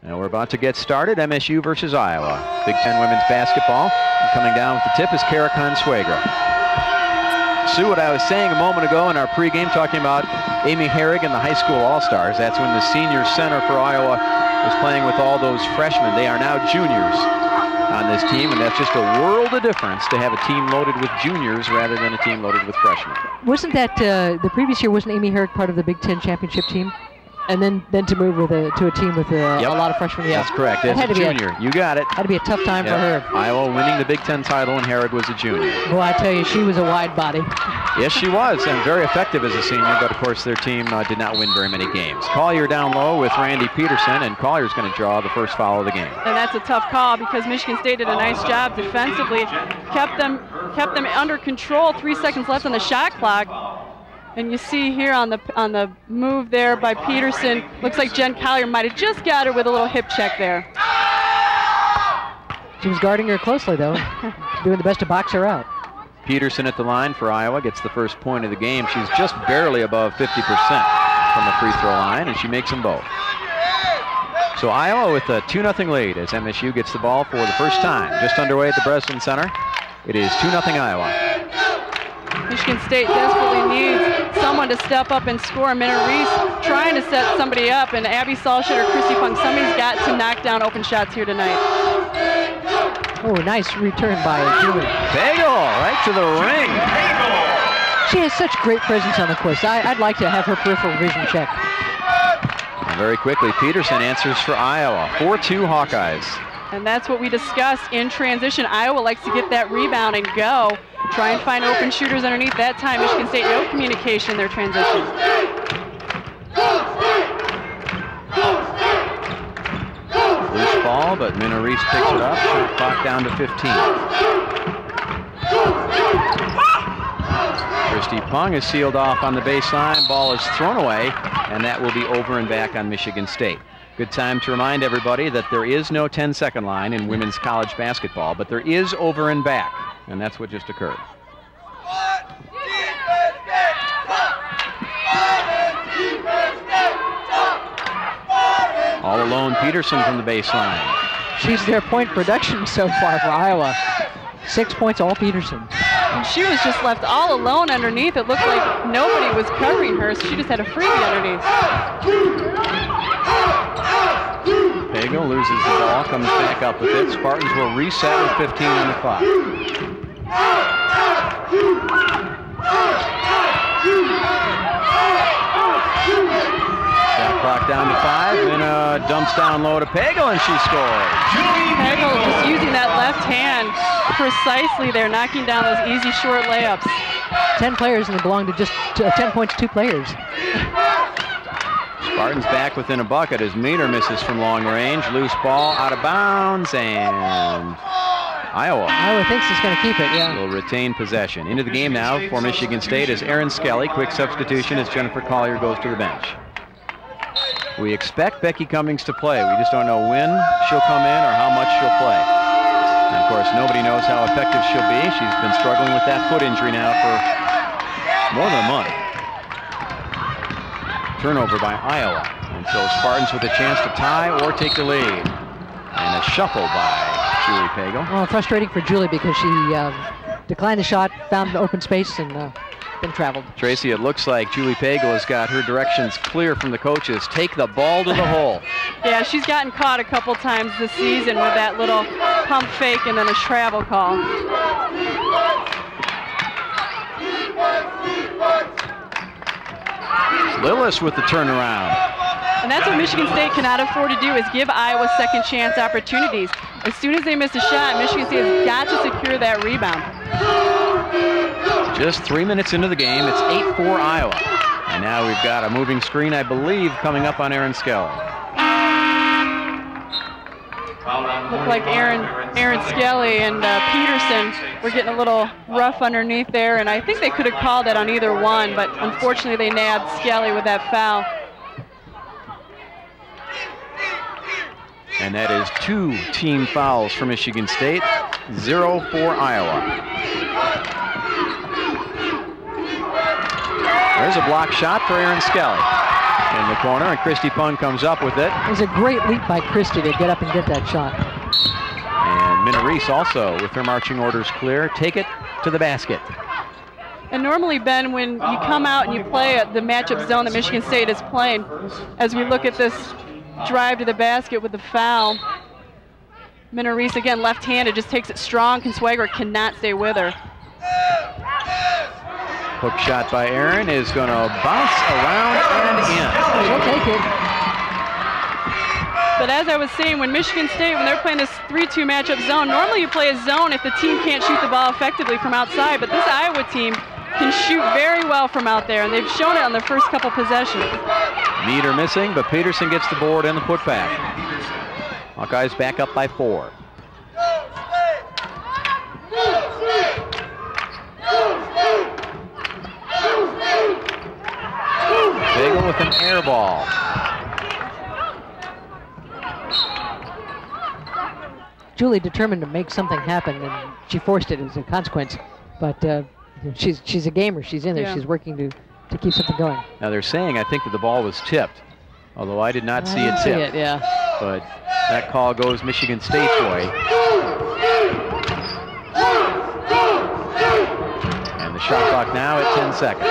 And we're about to get started. MSU versus Iowa. Big Ten women's basketball. And coming down with the tip is Kara Consuegra. Sue, what I was saying a moment ago in our pregame, talking about Amy Herrig and the high school all-stars. That's when the senior center for Iowa was playing with all those freshmen. They are now juniors on this team, and that's just a world of difference to have a team loaded with juniors rather than a team loaded with freshmen. Wasn't that the previous year? Wasn't Amy Herrig part of the Big Ten championship team? And then to move to a team with a lot of freshmen. Yeah, that's correct. As a junior, you got it. Had to be a tough time for her. Iowa winning the Big Ten title, and Herrig was a junior. Well, I tell you, she was a wide body. Yes, she was, and very effective as a senior. But of course, their team did not win very many games. Collier down low with Randy Peterson, and Collier's going to draw the first foul of the game. And that's a tough call because Michigan State did a nice job defensively, kept them under control. 3 seconds left on the shot clock. And you see here on the move there by Peterson, looks like Jen Collier might have just got her with a little hip check there. She was guarding her closely, though, doing the best to box her out. Peterson at the line for Iowa gets the first point of the game. She's just barely above 50% from the free throw line, and she makes them both. So Iowa with a 2-0 lead as MSU gets the ball for the first time. Just underway at the Breslin Center. It is 2-0 Iowa. Michigan State desperately needs someone to step up and score. Minna Reese trying to set somebody up, and Abby Salshett or Christy Funk, somebody's got to knock down open shots here tonight. Oh, nice return by Julie. Bagel right to the ring. She has such great presence on the court. I'd like to have her peripheral vision checked. And very quickly, Peterson answers for Iowa. 4-2 Hawkeyes. And that's what we discussed in transition. Iowa likes to get that rebound and go. Try and find open shooters underneath. That time, Michigan State, no communication in their transition. Loose ball, but Minna Reese picks it up. Shot clock down to 15. Christy Pung is sealed off on the baseline. Ball is thrown away, and that will be over and back on Michigan State. Good time to remind everybody that there is no 10-second line in women's college basketball, but there is over and back, and that's what just occurred. All alone Peterson from the baseline. She's their point production so far for Iowa. 6 points, all Peterson. And she was just left all alone underneath. It looked like nobody was covering her, so she just had a freebie underneath. Pagel loses the ball, comes back up with it. Spartans will reset with 15 on the clock. Shot clock down to 5, and dumps down low to Pagel, and she scores. Pagel just using that left hand precisely there, knocking down those easy short layups. 10 players, and they belong to just 10 points, 2 players. Spartans back within a bucket as Meter misses from long range. Loose ball out of bounds, and Iowa thinks he's going to keep it, yeah. Will retain possession. Into the game now for Michigan State is Erin Skelly. Quick substitution as Jennifer Collier goes to the bench. We expect Becky Cummings to play. We just don't know when she'll come in or how much she'll play. And of course, nobody knows how effective she'll be. She's been struggling with that foot injury now for more than a month. Turnover by Iowa, and so Spartans with a chance to tie or take the lead. And a shuffle by Julie Pagel. Well, frustrating for Julie because she declined the shot, found the open space, and then traveled. Tracy, it looks like Julie Pagel has got her directions clear from the coaches. Take the ball to the hole. Yeah, she's gotten caught a couple times this season with that little pump fake and then a travel call. Lillis with the turnaround. And that's what Michigan State cannot afford to do, is give Iowa second chance opportunities. As soon as they miss a shot, Michigan State has got to secure that rebound. Just 3 minutes into the game, it's 8-4 Iowa. And now we've got a moving screen, I believe, coming up on Erin Skelly. Looked like Erin Skelly and Peterson were getting a little rough underneath there, and I think they could have called that on either one, but unfortunately they nabbed Skelly with that foul. And that is 2 team fouls for Michigan State, 0 for Iowa. There's a block shot for Erin Skelly. in the corner, and Christy Pung comes up with it. It was a great leap by Christy to get up and get that shot. And Minna Reese also, with her marching orders clear, take it to the basket. And normally, Ben, when you come out and you play the matchup zone that Michigan State is playing, as we look at this drive to the basket with the foul, Minna Reese, again, left-handed, just takes it strong. Consuegra cannot stay with her. Hook shot by Aaron is going to bounce around and in. She'll take it. But as I was saying, when Michigan State, when they're playing this 3-2 matchup zone, normally you play a zone if the team can't shoot the ball effectively from outside, but this Iowa team can shoot very well from out there, and they've shown it on their first couple possessions. Meter missing, but Peterson gets the board and the putback. Hawkeyes back up by 4. Bagel with an air ball. Julie determined to make something happen, and she forced it as a consequence. But she's a gamer. She's in there. Yeah. She's working to keep something going. Now they're saying, I think, that the ball was tipped, although I did not see it tipped. Yeah. But that call goes Michigan State's way. And the shot clock now at 10 seconds.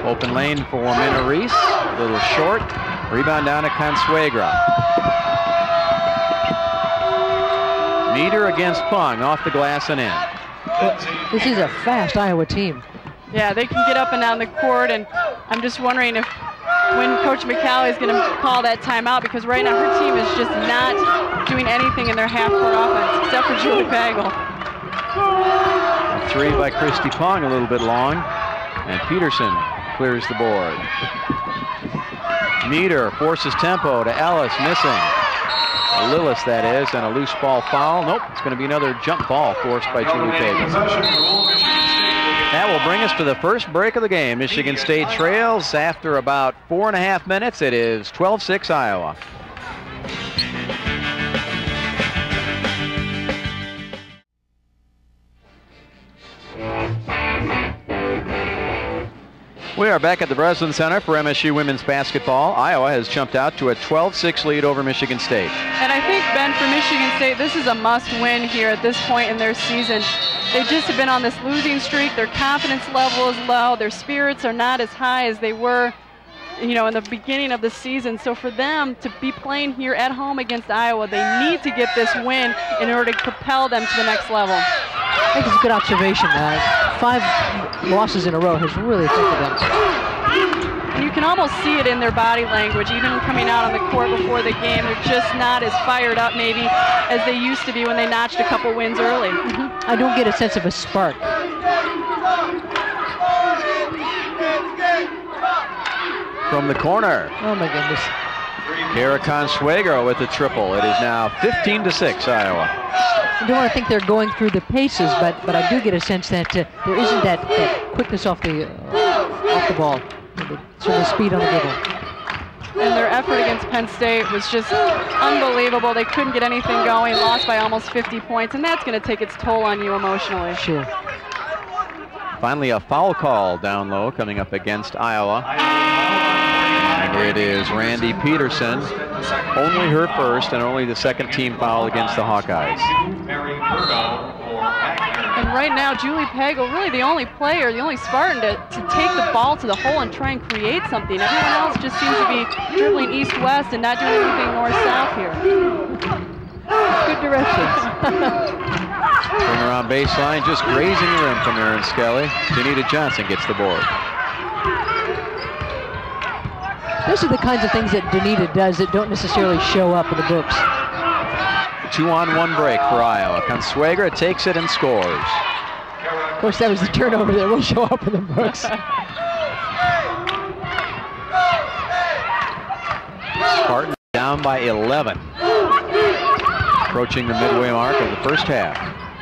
Open lane for Minna Reese, a little short. Rebound down to Consuegra. Meter against Pung, off the glass and in. This is a fast Iowa team. Yeah, they can get up and down the court, and I'm just wondering if when Coach McCalley is going to call that timeout, because right now her team is just not doing anything in their half-court offense, except for Julie Pagel. A 3 by Christy Pung, a little bit long, and Peterson clears the board. Meter forces tempo to Ellis, missing. Lillis, that is, and a loose ball foul. Nope, it's going to be another jump ball forced by Julie Pagel. That will bring us to the first break of the game. Michigan State trails after about 4.5 minutes. It is 12-6 Iowa. We are back at the Breslin Center for MSU women's basketball. Iowa has jumped out to a 12-6 lead over Michigan State. And I think, Ben, for Michigan State, this is a must-win here at this point in their season. They just have been on this losing streak. Their confidence level is low. Their spirits are not as high as they were, in the beginning of the season. So for them to be playing here at home against Iowa, they need to get this win in order to propel them to the next level. I think it's a good observation. 5 losses in a row has really affected them. And you can almost see it in their body language, even coming out on the court before the game. They're just not as fired up maybe as they used to be when they notched a couple wins early. I don't get a sense of a spark. From the corner. Oh my goodness. Kara Consuegra with the triple. It is now 15-6 Iowa. I don't want to think they're going through the paces, but I do get a sense that there isn't that quickness off the ball, sort of speed on the dribble. And their effort against Penn State was just unbelievable. They couldn't get anything going, lost by almost 50 points, and that's going to take its toll on you emotionally. Sure. Finally, a foul call down low coming up against Iowa. And it is Randy Peterson. Only her first and only the second team foul against the Hawkeyes. And right now, Julie Pagel, really the only player, the only Spartan to take the ball to the hole and try and create something. Everyone else just seems to be dribbling east-west and not doing anything north-south here. Good directions. Turn around baseline, just grazing the rim from Aaron Skelly. Janita Johnson gets the board. Those are the kinds of things that Danita does that don't necessarily show up in the books. 2-on-1 break for Iowa. Consuegra takes it and scores. Of course, that was the turnover that will show up in the books. Spartan down by 11. Approaching the midway mark of the first half.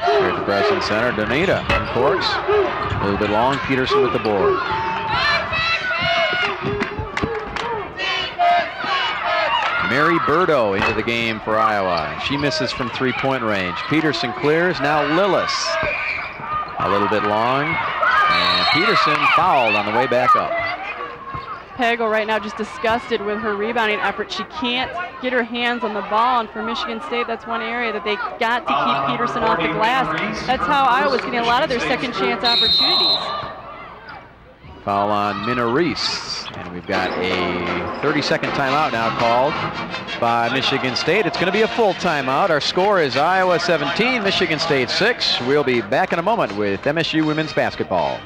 Here at the Breslin Center, Danita uncorks. A little bit long, Peterson with the board. Mary Burdo into the game for Iowa. She misses from 3-point range. Peterson clears, now Lillis. A little bit long, and Peterson fouled on the way back up. Pagel right now just disgusted with her rebounding effort. She can't get her hands on the ball, and for Michigan State, that's one area that they got to keep Peterson off the glass. That's how Iowa's getting a lot of their second chance opportunities. Foul on Minna Reese, and we've got a 30-second timeout now called by Michigan State. It's going to be a full timeout. Our score is Iowa 17, Michigan State 6. We'll be back in a moment with MSU women's basketball.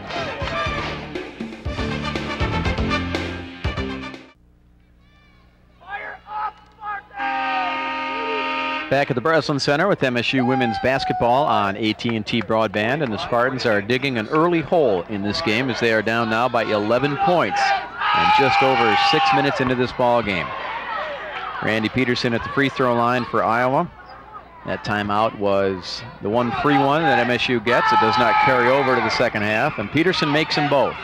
Back at the Breslin Center with MSU women's basketball on AT&T Broadband, and the Spartans are digging an early hole in this game as they are down now by 11 points and just over 6 minutes into this ball game. Randy Peterson at the free throw line for Iowa. That timeout was the one free one that MSU gets. It does not carry over to the second half, and Peterson makes them both.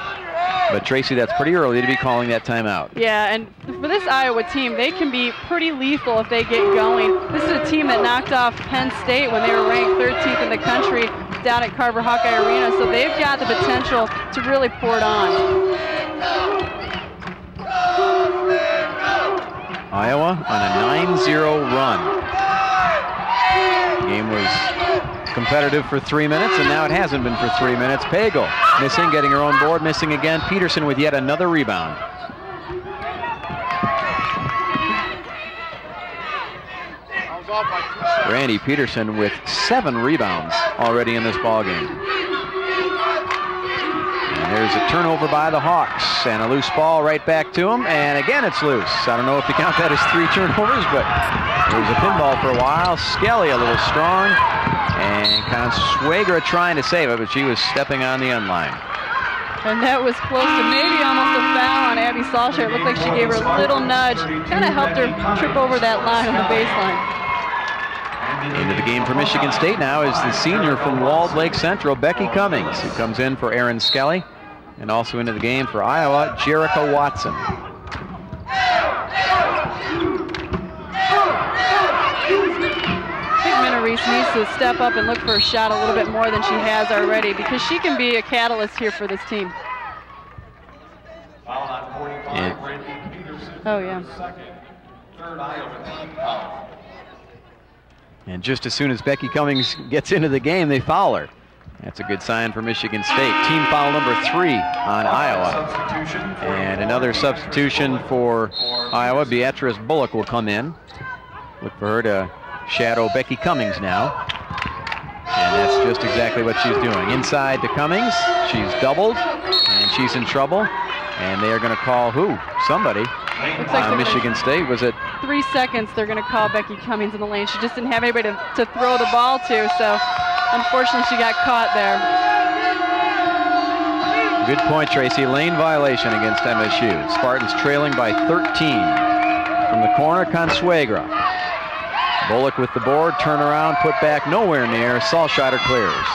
But Tracy, that's pretty early to be calling that timeout. Yeah, and for this Iowa team, they can be pretty lethal if they get going. This is a team that knocked off Penn State when they were ranked 13th in the country down at Carver Hawkeye Arena, so they've got the potential to really pour it on. Iowa on a 9-0 run. The game was competitive for 3 minutes, and now it hasn't been for 3 minutes. Pagel missing, getting her own board, missing again. Peterson with yet another rebound. Randy Peterson with 7 rebounds already in this ballgame. And there's a turnover by the Hawks, and a loose ball right back to him, and again it's loose. I don't know if you count that as 3 turnovers, but there was a pinball for a while. Skelly a little strong, and Consuegra trying to save it, but she was stepping on the end line. And that was close to maybe almost a foul on Abby Salcher. It looked like she gave her a little nudge, kind of helped her trip over that line on the baseline. Into the game for Michigan State now is the senior from Walled Lake Central, Becky Cummings, who comes in for Aaron Skelly. And also into the game for Iowa, Jerica Watson. I think Minna Reese needs to step up and look for a shot a little bit more than she has already, because she can be a catalyst here for this team. Oh, yeah. And just as soon as Becky Cummings gets into the game, they foul her. That's a good sign for Michigan State. Team foul number 3 on Iowa. And another substitution for Iowa. Beatrice Bullock will come in. Look for her to shadow Becky Cummings now. And that's just exactly what she's doing. Inside to Cummings. She's doubled, and she's in trouble. And they are going to call who? Somebody. Looks like Michigan State. Was it 3 seconds they're going to call Becky Cummings in the lane. She just didn't have anybody to throw the ball to, so unfortunately she got caught there. Good point, Tracy. Lane violation against MSU. Spartans trailing by 13. From the corner, Consuegra. Bullock with the board, turn around, put back, nowhere near. Salscheider clears.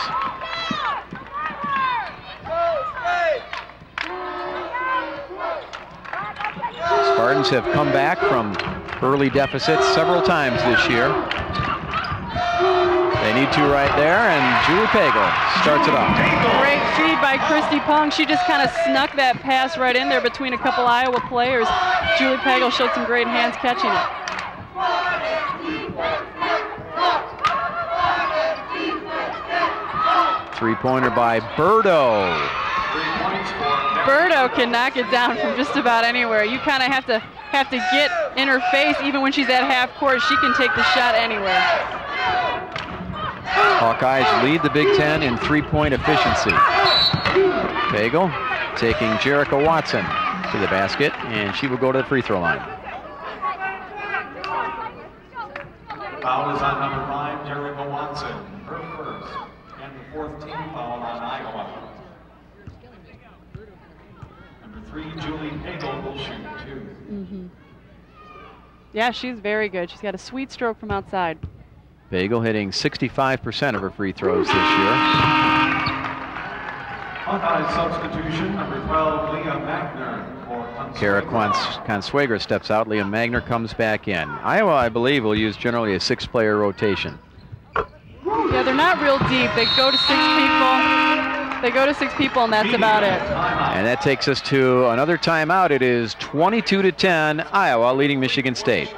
Spartans have come back from early deficits several times this year. They need to right there, and Julie Pagel starts it off. Great feed by Christy Pong. She just kind of snuck that pass right in there between a couple Iowa players. Julie Pagel showed some great hands catching it. Three-pointer by Birdo. Birdo can knock it down from just about anywhere. You kind of have to get in her face. Even when she's at half court, she can take the shot anywhere. Hawkeyes lead the Big Ten in three-point efficiency. Pagel taking Jerica Watson to the basket, and she will go to the free throw line. Foul is on number 5, Jerica Watson, her first, and the 4th team foul on Iowa. Number 3, Julie Pagel will shoot 2. Yeah, she's very good. She's got a sweet stroke from outside. Pagel hitting 65% of her free throws this year. Hawkeye substitution, number 12, Leah Magner. Kara Consuegra steps out. Leah Magner comes back in. Iowa, I believe, will use generally a 6-player rotation. Yeah, they're not real deep. They go to 6 people. They go to 6 people, and that's about it. And that takes us to another timeout. It is 22-10, Iowa leading Michigan State.